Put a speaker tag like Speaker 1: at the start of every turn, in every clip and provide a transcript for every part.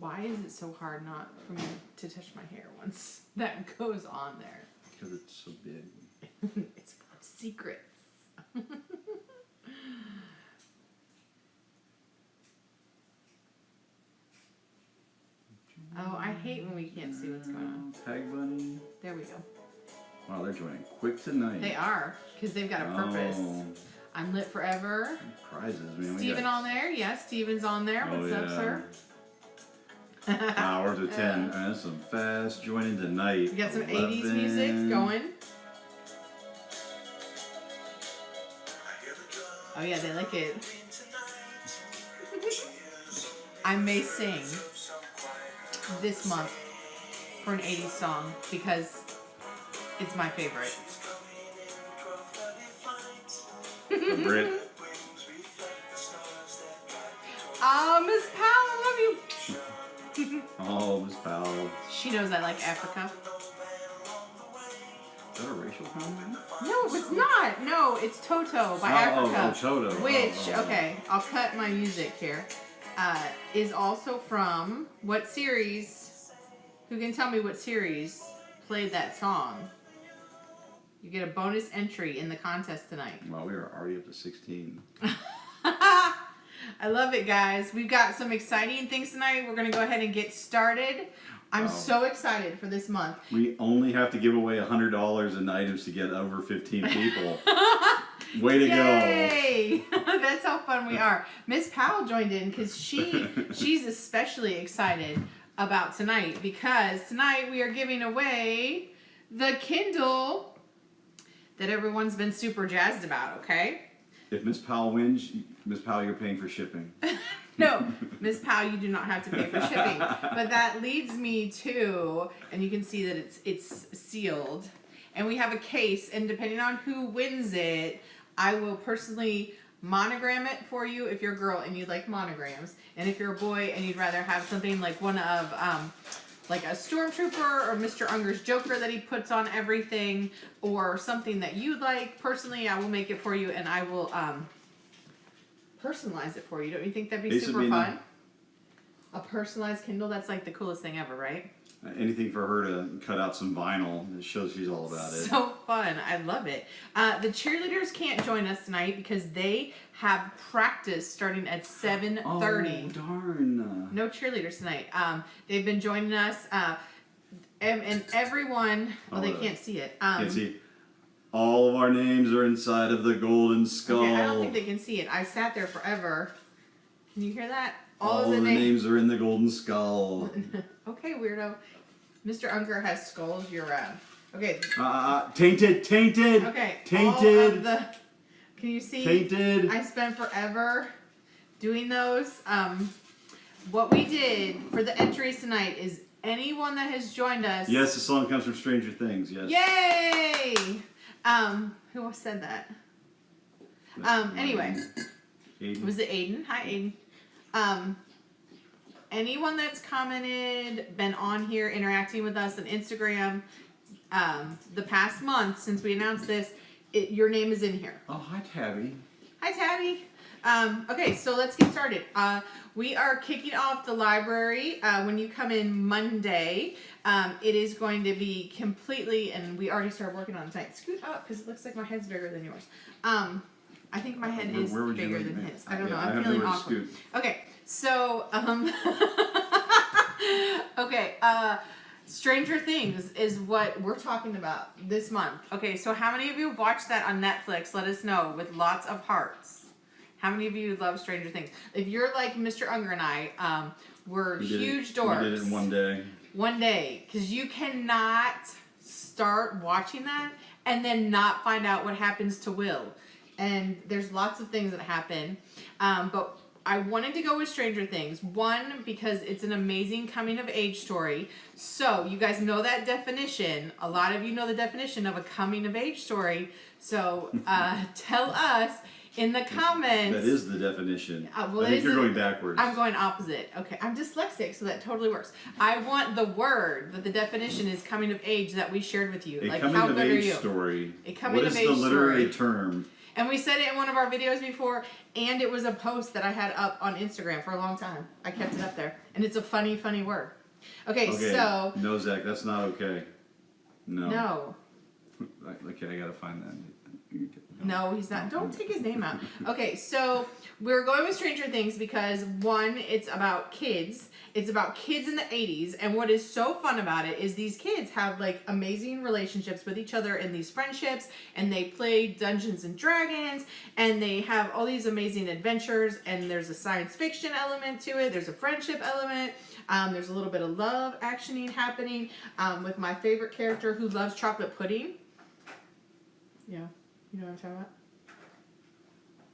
Speaker 1: Why is it so hard not for me to touch my hair once that goes on there?
Speaker 2: Because it's so big.
Speaker 1: It's secrets. Oh, I hate when we can't see what's going on.
Speaker 2: Tag bunny.
Speaker 1: There we go.
Speaker 2: Wow, they're joining quick tonight.
Speaker 1: They are, because they've got a purpose.
Speaker 2: Oh.
Speaker 1: I'm lit forever.
Speaker 2: Prizes, man.
Speaker 1: Steven on there? Yeah, Steven's on there. What's up, sir?
Speaker 2: Hours of 10. That's some fast joining tonight.
Speaker 1: We got some
Speaker 2: 11.
Speaker 1: 80s music going. Oh yeah, they like it. I may sing this month for an 80s song because it's my favorite.
Speaker 2: Brit.
Speaker 1: Oh, Miss Powell, I love you.
Speaker 2: Oh, Miss Powell.
Speaker 1: She knows I like Africa.
Speaker 2: Is that a racial comment?
Speaker 1: No, it's not. No, it's Toto by Africa.
Speaker 2: Oh, Toto.
Speaker 1: Which, okay, I'll cut my music here. Is also from what series? Who can tell me what series played that song? You get a bonus entry in the contest tonight.
Speaker 2: Well, we are already up to 16.
Speaker 1: I love it, guys. We've got some exciting things tonight. We're going to go ahead and get started. I'm so excited for this month.
Speaker 2: We only have to give away $100 in items to get over 15 people. Way to
Speaker 1: Yay! Go. That's how fun we are. Miss Powell joined in because she's especially excited about tonight because tonight we are giving away the Kindle that everyone's been super jazzed about, okay?
Speaker 2: If Miss Powell wins, Miss Powell, you're paying for shipping.
Speaker 1: No, Miss Powell, you do not have to pay for shipping. But that leads me to, and you can see that it's sealed. And we have a case, and depending on who wins it, I will personally monogram it for you if you're a girl and you like monograms. And if you're a boy and you'd rather have something like one of, like a Stormtrooper or Mr. Unger's Joker that he puts on everything, or something that you like, personally, I will make it for you and I will personalize it for you. Don't you think that'd be super fun? A personalized Kindle, that's like the coolest thing ever, right?
Speaker 2: Anything for her to cut out some vinyl. It shows she's all about it.
Speaker 1: So fun. I love it. The cheerleaders can't join us tonight because they have practice starting at 7:30.
Speaker 2: Oh, darn.
Speaker 1: No cheerleaders tonight. They've been joining us. And everyone, well, they can't see it.
Speaker 2: Can't see. All of our names are inside of the golden skull.
Speaker 1: Okay, I don't think they can see it. I sat there forever. Can you hear that?
Speaker 2: All of the names are in the golden skull.
Speaker 1: Okay, weirdo. Mr. Unger has skulls. You're okay.
Speaker 2: Tainted.
Speaker 1: Okay.
Speaker 2: Tainted.
Speaker 1: Can you see?
Speaker 2: Tainted.
Speaker 1: I spent forever doing those. What we did for the entries tonight is anyone that has joined us.
Speaker 2: Yes, the song comes from Stranger Things. Yes.
Speaker 1: Yay! Who said that? Anyway,
Speaker 2: Aiden.
Speaker 1: Was it Aiden? Hi, Aiden. Anyone that's commented, been on here interacting with us on Instagram, the past month since we announced this, your name is in here.
Speaker 2: Oh, hi, Tabby.
Speaker 1: Hi, Tabby. Okay, so let's get started. We are kicking off the library when you come in Monday. It is going to be completely, and we already started working on it tonight. Scoot up because it looks like my head's bigger than yours. I think my head is bigger than his. I don't know. I'm feeling awkward. Okay, so okay. Stranger Things is what we're talking about this month. Okay, so how many of you watched that on Netflix? Let us know with lots of hearts. How many of you love Stranger Things? If you're like Mr. Unger and I, we're huge dorks.
Speaker 2: We did it in one day.
Speaker 1: One day, because you cannot start watching that and then not find out what happens to Will. And there's lots of things that happen. But I wanted to go with Stranger Things. One, because it's an amazing coming-of-age story. So, you guys know that definition. A lot of you know the definition of a coming-of-age story. So, tell us in the comments.
Speaker 2: That is the definition.
Speaker 1: Well,
Speaker 2: I think you're going backwards.
Speaker 1: I'm going opposite. Okay, I'm dyslexic, so that totally works. I want the word that the definition is coming of age that we shared with you.
Speaker 2: A
Speaker 1: like,
Speaker 2: coming
Speaker 1: how
Speaker 2: of
Speaker 1: good are
Speaker 2: age
Speaker 1: you?
Speaker 2: Story.
Speaker 1: A coming of age story.
Speaker 2: What is the literary term?
Speaker 1: And we said it in one of our videos before, and it was a post that I had up on Instagram for a long time. I kept it up there. And it's a funny, funny word. Okay, so...
Speaker 2: No, Zach, that's not okay. No.
Speaker 1: No.
Speaker 2: Okay, I gotta find that.
Speaker 1: No, he's not. Don't take his name out. Okay, so we're going with Stranger Things because, one, it's about kids. It's about kids in the 80s. And what is so fun about it is these kids have, like, amazing relationships with each other in these friendships. And they play Dungeons and Dragons. And they have all these amazing adventures. And there's a science fiction element to it. There's a friendship element. There's a little bit of love actioning happening with my favorite character who loves chocolate pudding. Yeah. You know what I'm talking about?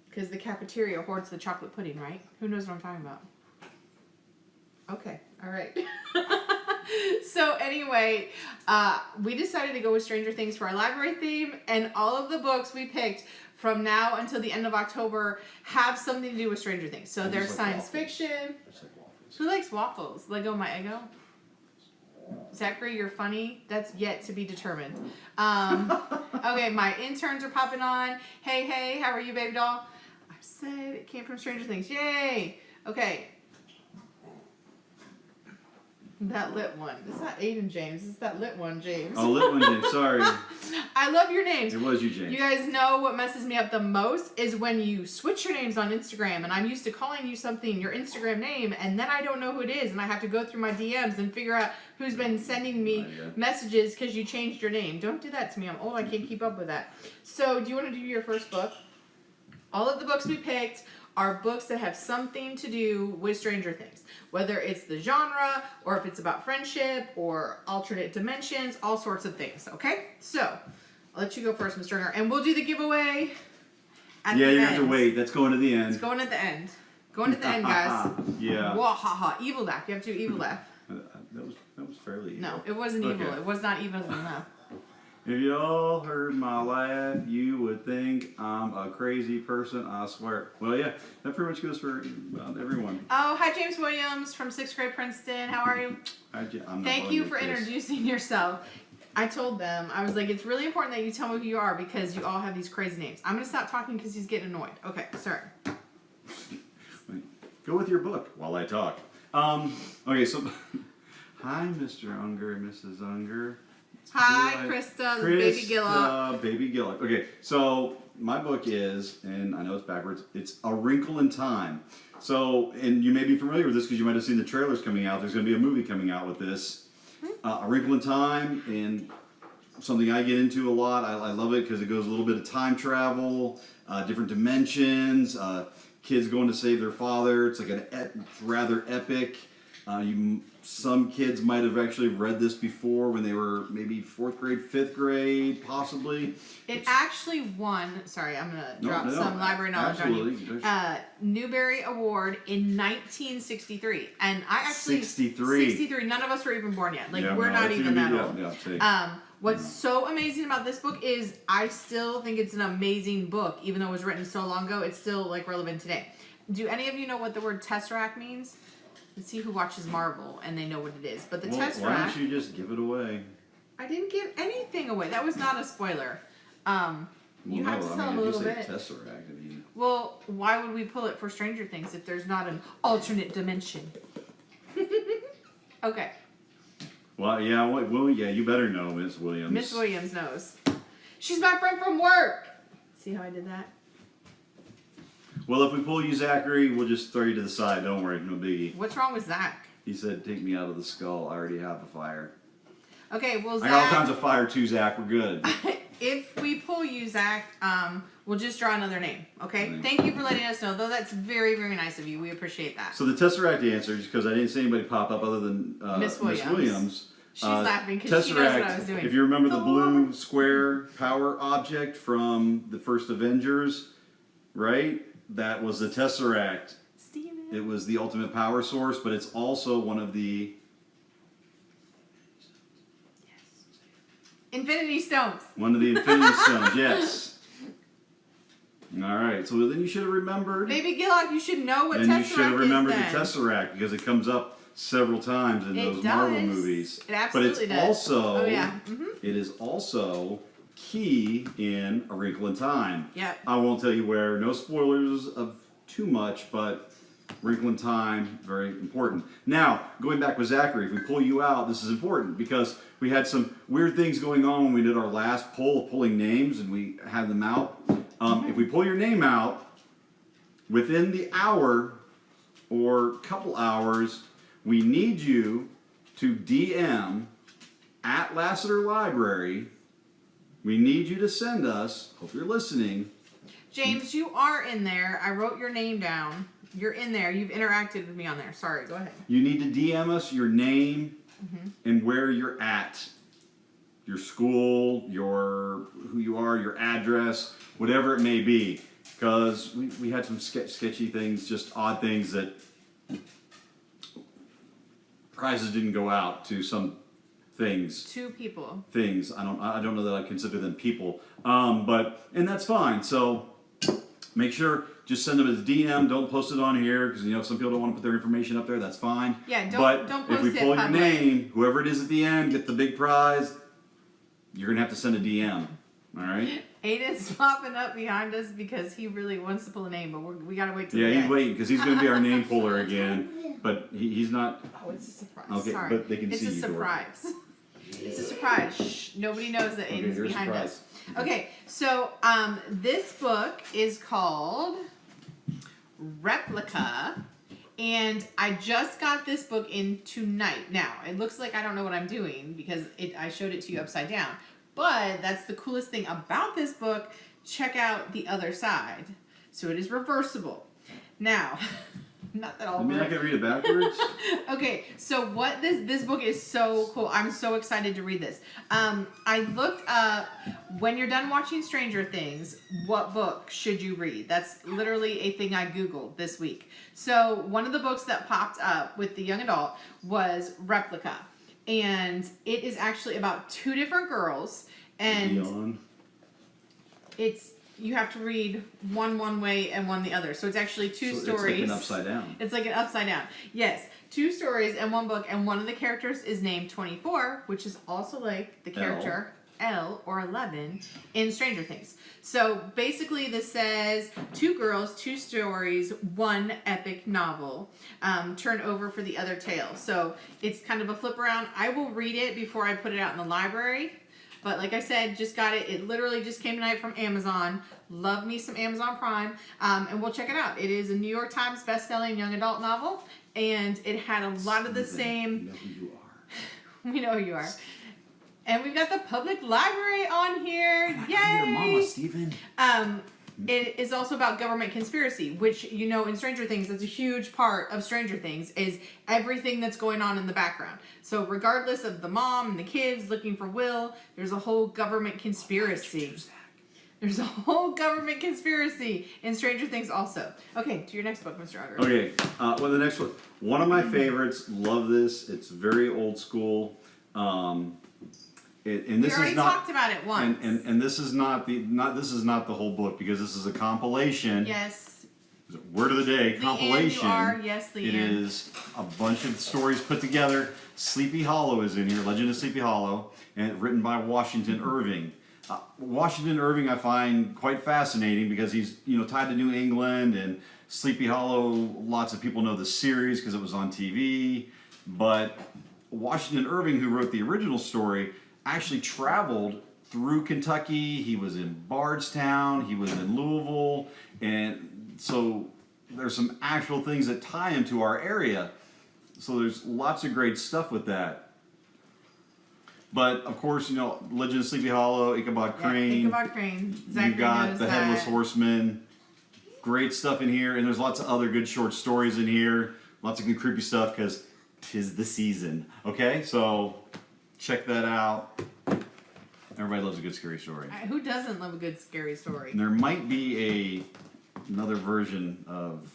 Speaker 1: Because the cafeteria hoards the chocolate pudding, right? Who knows what I'm talking about? Okay. All right. So anyway, we decided to go with Stranger Things for our library theme. And all of the books we picked from now until the end of October have something to do with Stranger Things. So there's science fiction. Who likes waffles? Lego my Eggo? Zachary, you're funny. That's yet to be determined. Okay, my interns are popping on. Hey, hey, how are you, baby doll? I said it came from Stranger Things. Yay! Okay. That lit one. It's not Aiden James. It's that lit one, James.
Speaker 2: Oh, lit one, James. Sorry.
Speaker 1: I love your names.
Speaker 2: It was you, James.
Speaker 1: You guys know what messes me up the most is when you switch your names on Instagram, and I'm used to calling you something, your Instagram name, and then I don't know who it is, and I have to go through my DMs and figure out who's been sending me messages because you changed your name. Don't do that to me. I'm old. I can't keep up with that. So do you want to do your first book? All of the books we picked are books that have something to do with Stranger Things. Whether it's the genre, or if it's about friendship, or alternate dimensions, all sorts of things, okay? So, I'll let you go first, Mr. Turner, and we'll do the giveaway at the end.
Speaker 2: Yeah, you have to wait. That's going to the end.
Speaker 1: It's going at the end. Going at the end, guys.
Speaker 2: Yeah.
Speaker 1: Wah ha ha. Evil laugh. You have to do evil laugh.
Speaker 2: That was fairly evil.
Speaker 1: No, it wasn't evil.
Speaker 2: Okay.
Speaker 1: It was not evil enough.
Speaker 2: If you all heard my laugh, you would think I'm a crazy person, I swear. Well, yeah, that pretty much goes for about everyone.
Speaker 1: Oh, hi, James Williams from 6th grade Princeton. How are you? Thank you for introducing yourself. I told them, I was like, it's really important that you tell me who you are because you all have these crazy names. I'm going to stop talking because he's getting annoyed. Okay, sorry.
Speaker 2: Go with your book while I talk. Okay, so, hi, Mr. Unger and Mrs. Unger.
Speaker 1: Hi, Krista, Baby Gillop.
Speaker 2: Baby Gillop. Okay, so my book is, and I know it's backwards, it's A Wrinkle in Time. So, and you may be familiar with this because you might have seen the trailers coming out. There's going to be a movie coming out with this. A Wrinkle in Time, and something I get into a lot. I love it because it goes a little bit of time travel, different dimensions, kids going to save their father. It's like it's rather epic. Some kids might have actually read this before when they were maybe 4th grade, 5th grade, possibly.
Speaker 1: It actually won, sorry, I'm going to drop some library knowledge on you. Newbery Award in 1963. And I actually... 63. None of us were even born yet. Like, we're not even that old. What's so amazing about this book is I still think it's an amazing book. Even though it was written so long ago, it's still, like, relevant today. Do any of you know what the word Tesseract means? Let's see who watches Marvel and they know what it is. But the Tesseract...
Speaker 2: Why don't you just give it away?
Speaker 1: I didn't give anything away. That was not a spoiler. You have to tell them a little bit.
Speaker 2: Tesseract,
Speaker 1: Well, why would we pull it for Stranger Things if there's not an alternate dimension? Okay.
Speaker 2: Well, yeah, you better know, Miss Williams.
Speaker 1: Miss Williams knows. She's my friend from work. See how I did that?
Speaker 2: Well, if we pull you, Zachary, we'll just throw you to the side. Don't worry, no biggie.
Speaker 1: What's wrong with Zach?
Speaker 2: He said, take me out of the skull. I already have the fire.
Speaker 1: Okay, well, Zach...
Speaker 2: I got all kinds of fire too, Zach. We're good.
Speaker 1: If we pull you, Zach, we'll just draw another name, okay? Thank you for letting us know, though. That's very, very nice of you. We appreciate that.
Speaker 2: So the Tesseract answers, because I didn't see anybody pop up other than Miss Williams.
Speaker 1: She's laughing because she knows what I was doing.
Speaker 2: If you remember the blue square power object from the first Avengers, right? That was the Tesseract.
Speaker 1: Steven.
Speaker 2: It was the ultimate power source, but it's also one of the...
Speaker 1: Infinity Stones.
Speaker 2: One of the Infinity Stones, yes. All right, so then you should have remembered...
Speaker 1: Baby Gillock, you should know what Tesseract is.
Speaker 2: And you should have remembered the Tesseract, because it comes up several times in those Marvel movies.
Speaker 1: It absolutely does.
Speaker 2: But it's also...
Speaker 1: Oh, yeah.
Speaker 2: It is also key in A Wrinkle in Time.
Speaker 1: Yep.
Speaker 2: I won't tell you where. No spoilers of too much, but Wrinkle in Time, very important. Now, going back with Zachary, if we pull you out, this is important because we had some weird things going on when we did our last poll of pulling names and we had them out. If we pull your name out, within the hour or couple hours, we need you to DM at Lassiter Library. We need you to send us, hope you're listening.
Speaker 1: James, you are in there. I wrote your name down. You're in there. You've interacted with me on there. Sorry, go ahead.
Speaker 2: You need to DM us your name and where you're at. Your school, who you are, your address, whatever it may be. Because we had some sketchy things, just odd things that prizes didn't go out to some things.
Speaker 1: 2 people.
Speaker 2: Things. I don't know that I consider them people. And that's fine. So make sure just send them as a DM. Don't post it on here because some people don't want to put their information up there. That's fine.
Speaker 1: Yeah,
Speaker 2: don't
Speaker 1: post
Speaker 2: if we
Speaker 1: it
Speaker 2: pull your
Speaker 1: public.
Speaker 2: name, whoever it is at the end, get the big prize. You're gonna have to send a DM. All right.
Speaker 1: Aiden's popping up behind us because he really wants to pull a name, but we gotta wait till the
Speaker 2: Yeah,
Speaker 1: end.
Speaker 2: he's waiting because he's gonna be our name puller again. But he's not.
Speaker 1: Oh, it's a surprise.
Speaker 2: Okay,
Speaker 1: Sorry.
Speaker 2: but they can
Speaker 1: it's
Speaker 2: see
Speaker 1: a
Speaker 2: you, Dorothy.
Speaker 1: surprise. It's a surprise. Shh. Nobody knows that Aiden's
Speaker 2: here's a
Speaker 1: behind
Speaker 2: surprise.
Speaker 1: us. Okay, so this book is called Replica, and I just got this book in tonight. Now, it looks like I don't know what I'm doing because I showed it to you upside down. But that's the coolest thing about this book. Check out the other side. So it is reversible. Now, not that all.
Speaker 2: I mean, I can read it backwards.
Speaker 1: Okay, so what this book is so cool. I'm so excited to read this. I looked up, when you're done watching Stranger Things, what book should you read? That's literally a thing I Googled this week. So one of the books that popped up with the young adult was Replica. And it is actually about 2 different girls. And
Speaker 2: Beyond.
Speaker 1: you have to read one way and one the other. So it's actually 2 stories.
Speaker 2: It's like an upside down.
Speaker 1: It's like an upside down. Yes. 2 stories and 1 book, and one of the characters is named 24, which is also like the character L or 11 in Stranger Things. So basically this says 2 girls, 2 stories, 1 epic novel, turn over for the other tale. So it's kind of a flip around. I will read it before I put it out in the library. But like I said, just got it. It literally just came tonight from Amazon. Love me some Amazon Prime. And we'll check it out. It is a New York Times bestselling young adult novel. And it had a lot of the same...
Speaker 2: You know who you are.
Speaker 1: We know who you are. And we've got the public library on here. Yay!
Speaker 2: Your mama, Stephen.
Speaker 1: It is also about government conspiracy, which, in Stranger Things, that's a huge part of Stranger Things, is everything that's going on in the background. So regardless of the mom and the kids looking for Will, there's a whole government conspiracy. There's a whole government conspiracy in Stranger Things also. Okay, to your next book, Mr. Utter.
Speaker 2: Okay, well, the next one of my favorites. Love this. It's very old school. And this
Speaker 1: we already
Speaker 2: is not,
Speaker 1: talked about it once.
Speaker 2: and this is not the whole book because this is a compilation.
Speaker 1: Yes.
Speaker 2: Word of the day, compilation.
Speaker 1: You are. Yes, Leanne.
Speaker 2: It is a bunch of stories put together. Sleepy Hollow is in here, Legend of Sleepy Hollow, and written by Washington Irving. Washington Irving I find quite fascinating because he's tied to New England, and Sleepy Hollow, lots of people know the series because it was on TV, but Washington Irving, who wrote the original story, actually traveled through Kentucky. He was in Bardstown, he was in Louisville, and so there's some actual things that tie him to our area. So there's lots of great stuff with that. But of course, Legend of Sleepy Hollow, Ichabod Crane.
Speaker 1: Ichabod Crane. Zachary
Speaker 2: You've got
Speaker 1: knows
Speaker 2: the Headless
Speaker 1: that.
Speaker 2: Horseman. Great stuff in here, and there's lots of other good short stories in here. Lots of good creepy stuff because 'tis the season. Okay, so check that out. Everybody loves a good scary story.
Speaker 1: Who doesn't love a good scary story?
Speaker 2: And there might be another version of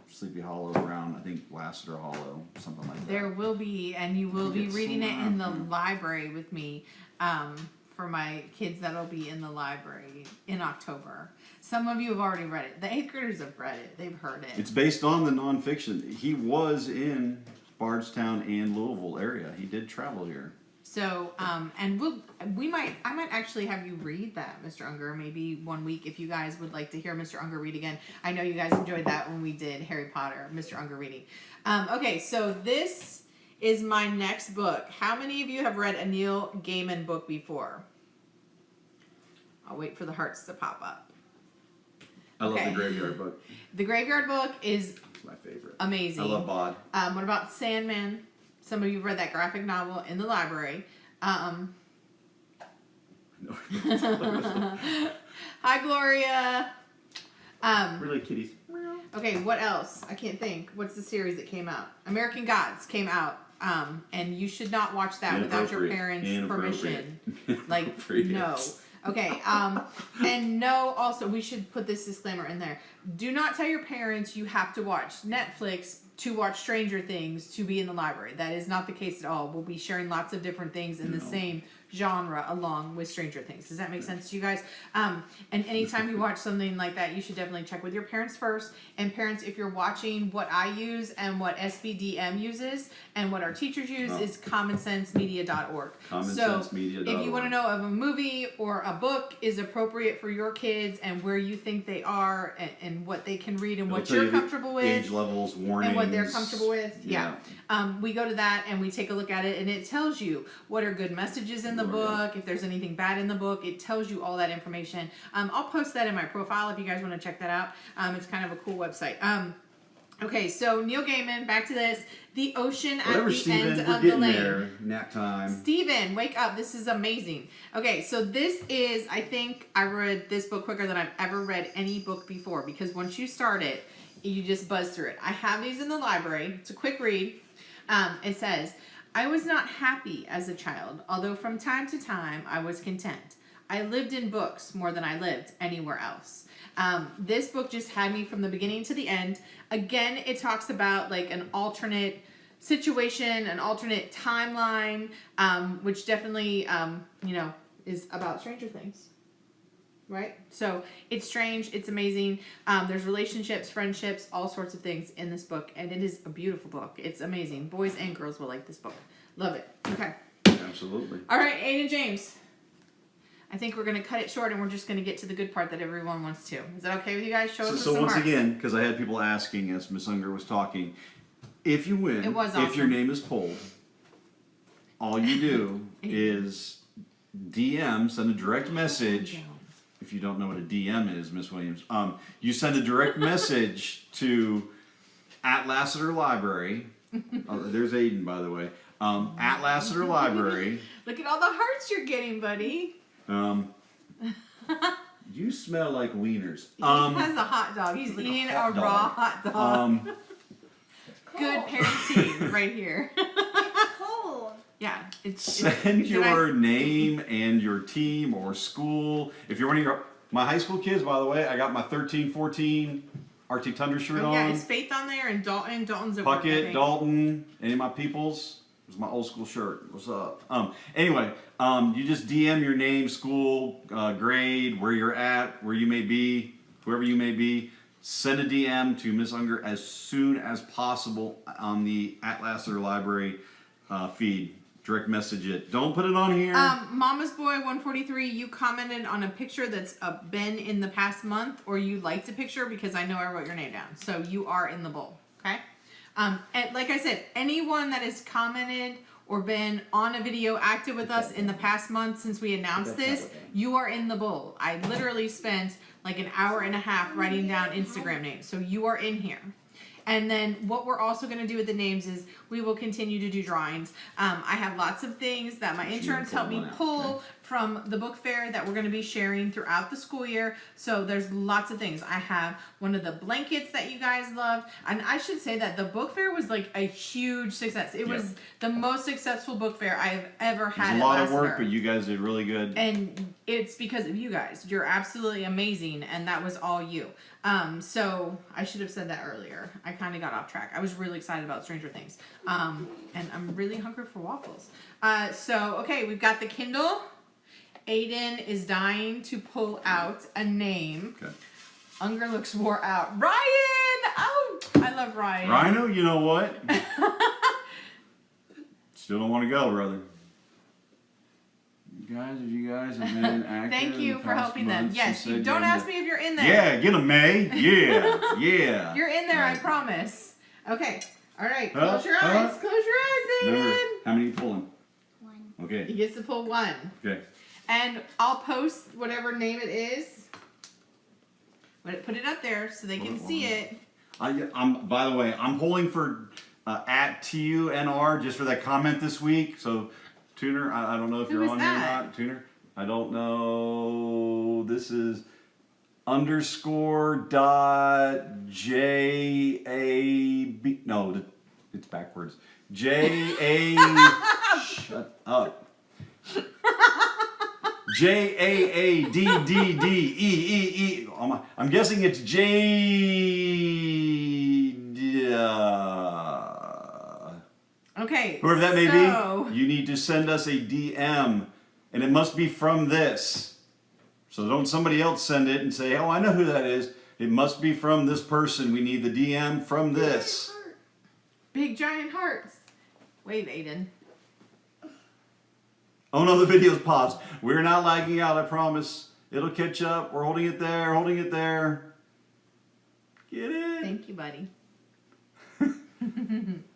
Speaker 2: Sleepy Hollow around, I think Lassiter Hollow, something like that.
Speaker 1: There will be, and you will be
Speaker 2: It's
Speaker 1: reading it
Speaker 2: sold
Speaker 1: in the
Speaker 2: out.
Speaker 1: library with me for my kids that'll be in the library in October. Some of you have already read it. The 8th graders have read it. They've heard it.
Speaker 2: It's based on the nonfiction. He was in Bardstown and Louisville area. He did travel here.
Speaker 1: So, and I might actually have you read that, Mr. Unger, maybe one week if you guys would like to hear Mr. Unger read again. I know you guys enjoyed that when we did Harry Potter, Mr. Unger reading. Okay, so this is my next book. How many of you have read a Neil Gaiman book before? I'll wait for the hearts to pop up.
Speaker 2: I love the Graveyard Book.
Speaker 1: The Graveyard Book is
Speaker 2: It's my favorite.
Speaker 1: amazing.
Speaker 2: I love Bod.
Speaker 1: What about Sandman? Some of you have read that graphic novel in the library. Hi, Gloria.
Speaker 2: Really, kitties.
Speaker 1: Okay, what else? I can't think. What's the series that came out? American Gods came out. And you should not watch that without your parents' permission. Like, no. Okay, and no, also, we should put this disclaimer in there. Do not tell your parents you have to watch Netflix to watch Stranger Things to be in the library. That is not the case at all. We'll be sharing lots of different things in the same genre along with Stranger Things. Does that make sense to you guys? And anytime you watch something like that, you should definitely check with your parents first. And parents, if you're watching, what I use and what SBDM uses and what our teachers use is commonsensemedia.org.
Speaker 2: Commonsensemedia.org.
Speaker 1: If you want to know if a movie or a book is appropriate for your kids and where you think they are and what they can read and what you're comfortable with,
Speaker 2: age levels, warnings,
Speaker 1: and what they're comfortable with, we go to that and we take a look at it, and it tells you what are good messages in the book, if there's anything bad in the book. It tells you all that information. I'll post that in my profile if you guys want to check that out. It's kind of a cool website. Okay, so Neil Gaiman, back to this. The ocean at the end of the lane.
Speaker 2: There. Nap time.
Speaker 1: Steven, wake up. This is amazing. Okay, so this is, I think I read this book quicker than I've ever read any book before, because once you start it, you just buzz through it. I have these in the library. It's a quick read. It says, I was not happy as a child, although from time to time I was content. I lived in books more than I lived anywhere else. This book just had me from the beginning to the end. Again, it talks about like an alternate situation, an alternate timeline, which definitely, is about Stranger Things. Right? So it's strange. It's amazing. There's relationships, friendships, all sorts of things in this book. And it is a beautiful book. It's amazing. Boys and girls will like this book. Love it. Okay.
Speaker 2: Absolutely.
Speaker 1: All right, Aiden James. I think we're going to cut it short and we're just going to get to the good part that everyone wants to. Is that okay with you guys? Show us some
Speaker 2: once
Speaker 1: hearts.
Speaker 2: Again, because I had people asking as Miss Unger was talking, if you win,
Speaker 1: It was awesome.
Speaker 2: if your name is pulled, all you do is DM, send a direct message. If you don't know what a DM is, Miss Williams, you send a direct message to @Lassiter Library. There's Aiden, by the way. @Lassiter Library.
Speaker 1: Look at all the hearts you're getting, buddy.
Speaker 2: You smell like wieners.
Speaker 1: He has a hot dog. He's eating a raw hot dog. Good parenting right here.
Speaker 3: It's cold.
Speaker 1: Yeah.
Speaker 2: Send your name and your team or school. If you're one of my high school kids, by the way, I got my 13-14 Arctic Tundra shirt on.
Speaker 1: Yeah, is Faith on there and Dalton? Dalton's at work, I
Speaker 2: Puckett,
Speaker 1: think.
Speaker 2: Dalton, any of my peoples. It was my old school shirt. What's up? Anyway, you just DM your name, school, grade, where you're at, where you may be, whoever you may be. Send a DM to Miss Unger as soon as possible on the @Lassiter Library feed. Direct message it. Don't put it on here.
Speaker 1: Mama's Boy 143, you commented on a picture that's been in the past month, or you liked a picture because I know I wrote your name down. So you are in the bowl, okay? And like I said, anyone that has commented or been on a video active with us in the past month since we announced this, you are in the bowl. I literally spent like an hour and a half writing down Instagram names. So you are in here. And then what we're also going to do with the names is we will continue to do drawings. I have lots of things that my interns help me pull from the book fair that we're going to be sharing throughout the school year. So there's lots of things. I have one of the blankets that you guys loved. And I should say that the book fair was like a huge success. It was the most successful book fair I have ever had.
Speaker 2: It was a lot of work, but you guys did really good.
Speaker 1: And it's because of you guys. You're absolutely amazing. And that was all you. So I should have said that earlier. I kind of got off track. I was really excited about Stranger Things. And I'm really hungry for waffles. Okay, we've got the Kindle. Aiden is dying to pull out a name.
Speaker 2: Okay.
Speaker 1: Unger looks wore out. Ryan! Oh, I love Ryan.
Speaker 2: Rhino, you know what? Still don't want to go, brother. Guys, if you guys have been active.
Speaker 1: Thank you
Speaker 2: in the
Speaker 1: for
Speaker 2: past
Speaker 1: helping them.
Speaker 2: months
Speaker 1: Yes,
Speaker 2: and
Speaker 1: you
Speaker 2: said
Speaker 1: don't
Speaker 2: you're
Speaker 1: ask
Speaker 2: in
Speaker 1: me if you're in there.
Speaker 2: Yeah, get 'em, May. Yeah, yeah.
Speaker 1: You're in there, I
Speaker 2: Right.
Speaker 1: promise. Okay. All right. Close your eyes. Close your eyes,
Speaker 2: Remember,
Speaker 1: Aiden.
Speaker 2: how many you pulling?
Speaker 3: 1.
Speaker 1: He
Speaker 2: Okay.
Speaker 1: gets to pull one.
Speaker 2: Okay.
Speaker 1: And I'll post whatever name it is. Put it up there so they can see it.
Speaker 2: I'm. By the way, I'm pulling for at TUNR just for that comment this week. So, Tuner, I don't know if
Speaker 1: Who
Speaker 2: you're
Speaker 1: is
Speaker 2: on
Speaker 1: that?
Speaker 2: here or not. Tuner, I don't know. This is _.JAB. No, it's backwards. JA. Shut up. JAADDDEEE. I'm guessing it's J.
Speaker 1: Okay.
Speaker 2: Whoever that may
Speaker 1: so,
Speaker 2: be, you need to send us a DM, and it must be from this. So don't somebody else send it and say, "Oh, I know who that is." It must be from this person. We need the DM from this.
Speaker 1: Big giant hearts. Wave, Aiden.
Speaker 2: Oh no, the video's paused. We're not lagging out, I promise. It'll catch up. We're holding it there, holding it there. Get it?
Speaker 1: Thank you, buddy.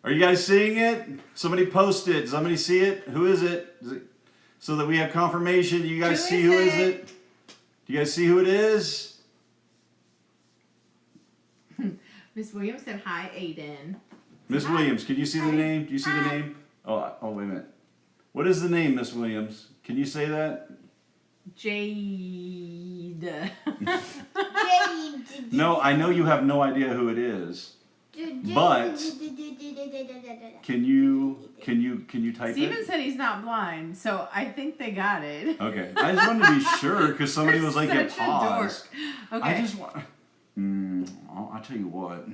Speaker 2: Are you guys seeing it? Somebody post it. Does somebody see it? Who is it? So that we have confirmation. You guys see who is it? Do you guys see who it is?
Speaker 1: Miss Williams said hi, Aiden.
Speaker 2: Miss
Speaker 1: Hi.
Speaker 2: Williams, can you see the
Speaker 1: Hi.
Speaker 2: name? Do you see the
Speaker 1: Hi.
Speaker 2: name? Oh, wait a minute. What is the name, Miss Williams? Can you say that?
Speaker 1: Jade.
Speaker 2: No, I know you have no idea who it is. But can you type
Speaker 1: Steven
Speaker 2: it?
Speaker 1: said he's not blind, so I think they got it.
Speaker 2: Okay, I just wanted to be sure because somebody
Speaker 1: You're
Speaker 2: was like, "It
Speaker 1: such a
Speaker 2: paused."
Speaker 1: dork.
Speaker 2: I
Speaker 1: Okay.
Speaker 2: just want. I'll tell you what.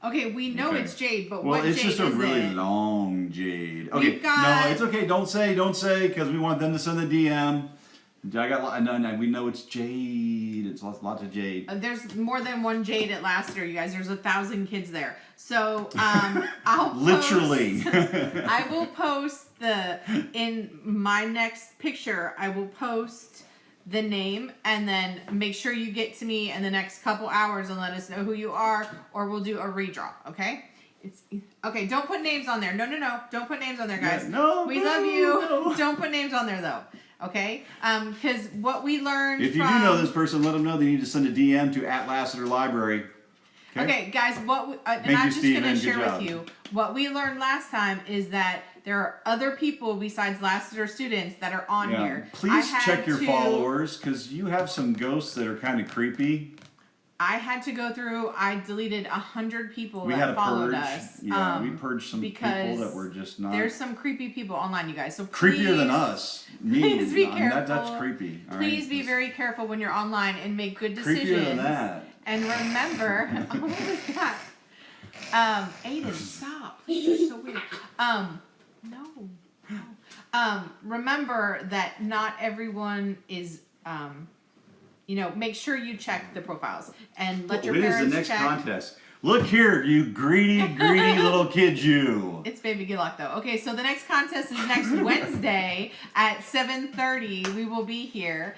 Speaker 1: Okay, we know
Speaker 2: Okay.
Speaker 1: it's Jade, but
Speaker 2: Well,
Speaker 1: what
Speaker 2: it's
Speaker 1: Jade
Speaker 2: just a
Speaker 1: is
Speaker 2: really
Speaker 1: it?
Speaker 2: long Jade. Okay,
Speaker 1: We've got-
Speaker 2: no, it's okay. Don't say, because we want them to send the DM. I got, no, we know it's Jade. It's lots of Jade.
Speaker 1: There's more than one Jade at Lassiter, you guys. There's 1,000 kids there. So I'll post,
Speaker 2: Literally.
Speaker 1: I will post in my next picture, I will post the name, and then make sure you get to me in the next couple hours and let us know who you are, or we'll do a redraw, okay? Okay, don't put names on there. No. Don't put names on there, guys.
Speaker 2: No,
Speaker 1: We
Speaker 2: no,
Speaker 1: love you.
Speaker 2: no.
Speaker 1: Don't put names on there, though. Okay? Because what we learned
Speaker 2: If you
Speaker 1: from...
Speaker 2: do know this person, let them know they need to send a DM to @Lassiter Library.
Speaker 1: Okay, guys, and
Speaker 2: Thank
Speaker 1: I'm
Speaker 2: you,
Speaker 1: just
Speaker 2: Steven.
Speaker 1: going to
Speaker 2: Good
Speaker 1: share
Speaker 2: job.
Speaker 1: with you, what we learned last time is that there are other people besides Lassiter students that are on here. I
Speaker 2: Please
Speaker 1: had
Speaker 2: check your
Speaker 1: to-
Speaker 2: followers because you have some ghosts that are kind of creepy.
Speaker 1: I had to go through, I deleted 100 people
Speaker 2: We had
Speaker 1: that
Speaker 2: a
Speaker 1: followed
Speaker 2: purge.
Speaker 1: us.
Speaker 2: Yeah, we purged some people
Speaker 1: because
Speaker 2: that were just not
Speaker 1: There's some creepy people online, you guys. So
Speaker 2: creepier than
Speaker 1: please-
Speaker 2: us. Me,
Speaker 1: please be
Speaker 2: I mean, that's
Speaker 1: careful.
Speaker 2: creepy. All
Speaker 1: Please
Speaker 2: right?
Speaker 1: be
Speaker 2: That's
Speaker 1: very careful when you're online and make good decisions.
Speaker 2: creepier than that.
Speaker 1: And remember, oh, what was that? Aiden, stop. You're so weird. No. Remember that not everyone is, make sure you check the profiles and let your
Speaker 2: When is
Speaker 1: parents
Speaker 2: the next
Speaker 1: check.
Speaker 2: contest? Look here, you greedy little kid, you.
Speaker 1: It's Baby Good Luck, though. Okay, so the next contest is next Wednesday at 7:30. We will be here.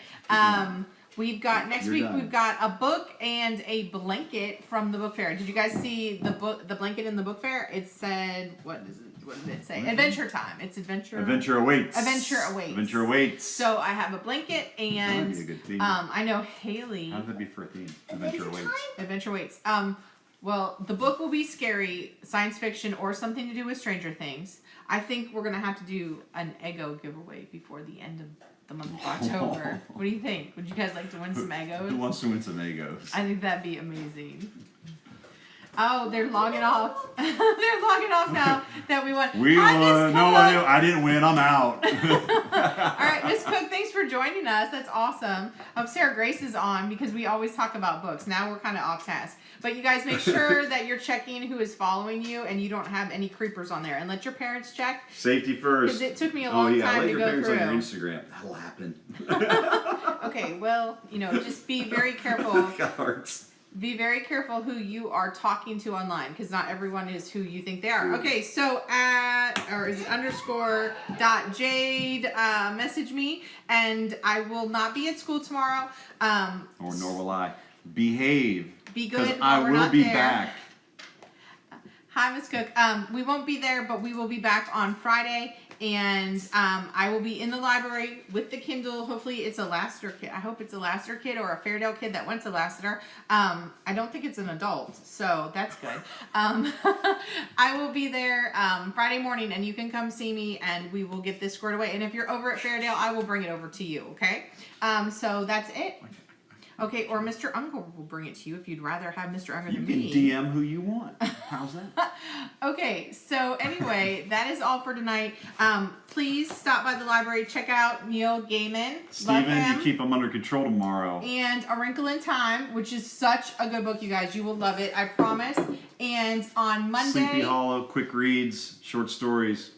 Speaker 1: We've got next
Speaker 2: You're
Speaker 1: week.
Speaker 2: done.
Speaker 1: We've got a book and a blanket from the book fair. Did you guys see the blanket in the book fair? It said, what did it say? Adventure time. It's adventure.
Speaker 2: Adventure awaits.
Speaker 1: Adventure awaits.
Speaker 2: Adventure awaits.
Speaker 1: So I have a blanket and
Speaker 2: That'd be a good theme.
Speaker 1: I know Haley.
Speaker 2: How would that be for a theme? Adventure awaits.
Speaker 1: Adventure waits. Well, the book will be scary, science fiction, or something to do with Stranger Things. I think we're gonna have to do an Eggo giveaway before the end of the month of October. What do you think? Would you guys like to win some
Speaker 2: Who
Speaker 1: Eggos?
Speaker 2: wants to win some Egos?
Speaker 1: I think that'd be amazing. Oh, they're logging off. They're logging off now that we won.
Speaker 2: We
Speaker 1: Hi, Miss
Speaker 2: won. No,
Speaker 1: Cook.
Speaker 2: I didn't win. I'm out.
Speaker 1: All right, Miss Cook, thanks for joining us. That's awesome. Sarah Grace is on because we always talk about books. Now we're kind of off task. But you guys make sure that you're checking who is following you and you don't have any creepers on there. And let your parents check.
Speaker 2: Safety first.
Speaker 1: Because it took me a long time
Speaker 2: let
Speaker 1: to
Speaker 2: your
Speaker 1: go
Speaker 2: parents
Speaker 1: through.
Speaker 2: on your Instagram. That'll happen.
Speaker 1: Okay, well, just be very careful.
Speaker 2: Got hearts.
Speaker 1: Be very careful who you are talking to online, because not everyone is who you think they are. Okay, so is it _.jade message me, and I will not be at school tomorrow.
Speaker 2: Nor will I. Behave.
Speaker 1: Be good.
Speaker 2: Because I
Speaker 1: we're
Speaker 2: will
Speaker 1: not
Speaker 2: be
Speaker 1: there.
Speaker 2: back.
Speaker 1: Hi, Miss Cook. We won't be there, but we will be back on Friday, and I will be in the library with the Kindle. Hopefully, it's a Lassiter kid. I hope it's a Lassiter kid or a Fairdale kid that went to Lassiter. I don't think it's an adult, so that's good. I will be there Friday morning, and you can come see me, and we will get this squared away. And if you're over at Fairdale, I will bring it over to you. Okay? So that's it. Okay, or Mr. Unger will bring it to you if you'd rather have Mr. Unger than me.
Speaker 2: You can DM who you want. How's that?
Speaker 1: Okay, so anyway, that is all for tonight. Please stop by the library, check out Neil Gaiman.
Speaker 2: Steven, you keep them under control tomorrow.
Speaker 1: And A Wrinkle in Time, which is such a good book, you guys. You will love it, I promise. And on Monday...
Speaker 2: Sleepy Hollow, quick reads, short stories.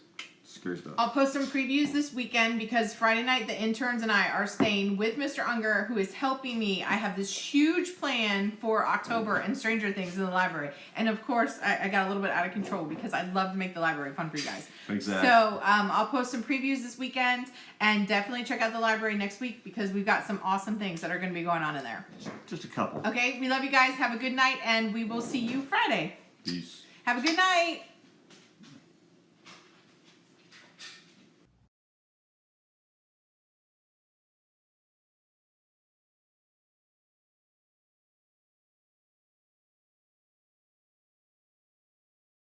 Speaker 2: Scary stuff.
Speaker 1: I'll post some previews this weekend because Friday night the interns and I are staying with Mr. Unger, who is helping me. I have this huge plan for October and Stranger Things in the library. And of course, I got a little bit out of control because I love to make the library fun for you guys.
Speaker 2: Exactly.
Speaker 1: So I'll post some previews this weekend, and definitely check out the library next week because we've got some awesome things that are going to be going on in there.
Speaker 2: Just a couple.
Speaker 1: Okay, we love you guys. Have a good night, and we will see you Friday.
Speaker 2: Peace.
Speaker 1: Have a good night.